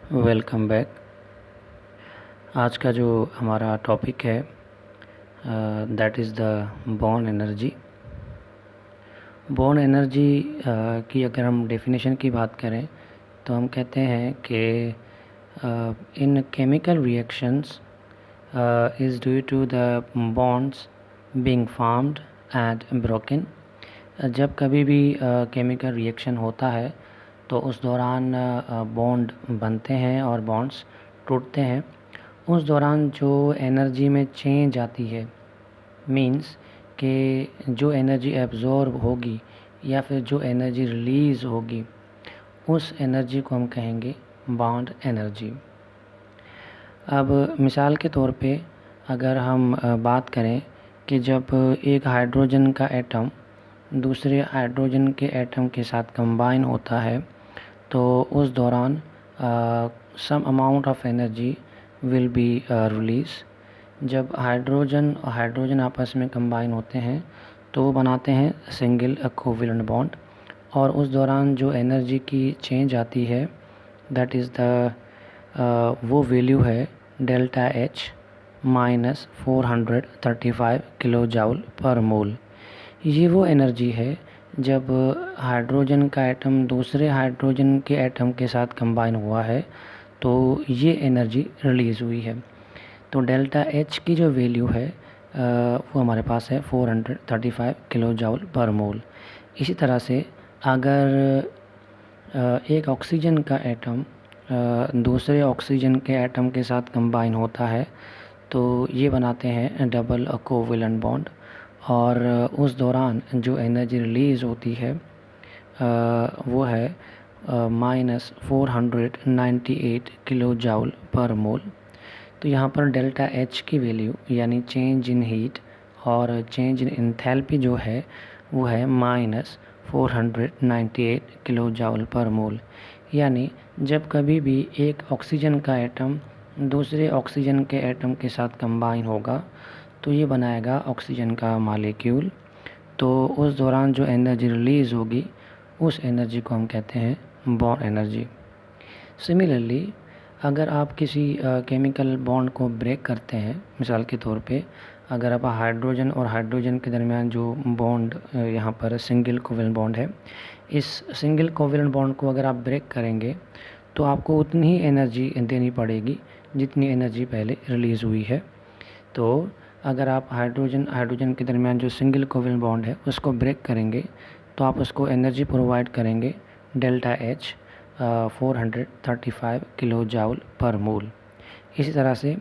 Welcome back. आज का जो हमारा टॉपिक है that is the born energy. Born energy की अगर हम डेफिनेशन की बात करें तो हम कहते हैं कि in chemical reactions is due to the bonds being formed and broken. जब कभी भी केमिकल रिएक्शन होता है तो उस दौरान बॉन्ड बनते हैं और बॉन्ड्स टूटते हैं। उस दौरान जो एनर्जी में चेंज आती है मींस कि जो एनर्जी एब्जॉर्ब होगी या फिर जो एनर्जी रिलीज़ होगी उस एनर्जी को हम कहेंगे बॉन्ड एनर्जी। अब मिसाल के तौर पे अगर हम बात करें कि जब एक हाइड्रोजन का एटम दूसरे हाइड्रोजन के एटम के साथ कंबाइन होता है तो उस दौरान some amount of energy will be release. जब हाइड्रोजन और हाइड्रोजन आपस में कंबाइन होते हैं तो वो बनाते हैं सिंगल कोवेलेंट बॉन्ड, और उस दौरान जो एनर्जी की चेंज आती है दैट इज़ द वो वैल्यू है delta H minus 435 kilo joule per mole. ये वो एनर्जी है जब हाइड्रोजन का एटम दूसरे हाइड्रोजन के एटम के साथ कंबाइन हुआ है तो ये एनर्जी रिलीज़ हुई है। तो डेल्टा एच की जो वैल्यू है वो हमारे पास है 435 किलो जाउल पर मोल। इसी तरह से अगर एक ऑक्सीजन का एटम दूसरे ऑक्सीजन के एटम के साथ कंबाइन होता है तो ये बनाते हैं डबल कोवेलेंट बॉन्ड, और उस दौरान जो एनर्जी रिलीज़ होती है वो है माइनस 498 किलो जाउल पर मोल। तो यहाँ पर डेल्टा एच की वैल्यू यानी चेंज इन हीट और चेंज इन एंथैल्पी जो है वो है माइनस 498 किलो जाउल पर मोल। यानी जब कभी भी एक ऑक्सीजन का एटम दूसरे ऑक्सीजन के एटम के साथ कंबाइन होगा तो ये बनाएगा ऑक्सीजन का मालिक्यूल। तो उस दौरान जो एनर्जी रिलीज़ होगी उस एनर्जी को हम कहते हैं बॉर्न एनर्जी। सिमिलरली अगर आप किसी केमिकल बॉन्ड को ब्रेक करते हैं, मिसाल के तौर पे अगर आप हाइड्रोजन और हाइड्रोजन के दरमियान जो बॉन्ड यहाँ पर सिंगल कोवेलेंट बॉन्ड है, इस सिंगल कोवेलेंट बॉन्ड को अगर आप ब्रेक करेंगे तो आपको उतनी ही एनर्जी देनी पड़ेगी जितनी एनर्जी पहले रिलीज़ हुई है। तो अगर आप हाइड्रोजन के दरमियान जो सिंगल कोवेलेंट बॉन्ड है उसको ब्रेक करेंगे तो आप उसको एनर्जी प्रोवाइड करेंगे delta H 435 kilo joule per mole. इसी तरह से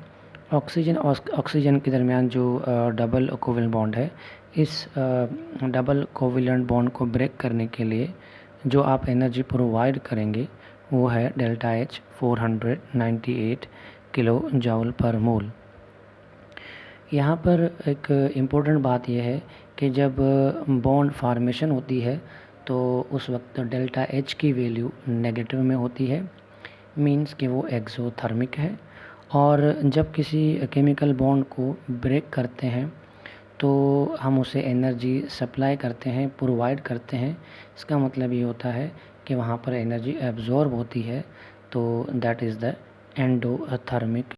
ऑक्सीजन के दरमियान जो डबल कोवेलेंट बॉन्ड है, इस डबल कोवेलेंट बॉन्ड को ब्रेक करने के लिए जो आप एनर्जी प्रोवाइड करेंगे वो है delta H 498 kilo joule per मोल। यहाँ पर एक इम्पोर्टेंट बात यह है कि जब बॉन्ड फॉर्मेशन होती है तो उस वक्त डेल्टा एच की वैल्यू नेगेटिव में होती है, मींस कि वो एक्सोथर्मिक है। और जब किसी केमिकल बॉन्ड को ब्रेक करते हैं तो हम उसे एनर्जी सप्लाई करते हैं, प्रोवाइड करते हैं। इसका मतलब ये होता है कि वहाँ पर एनर्जी एब्जॉर्ब होती है, तो दैट इज़ द एंडोथर्मिक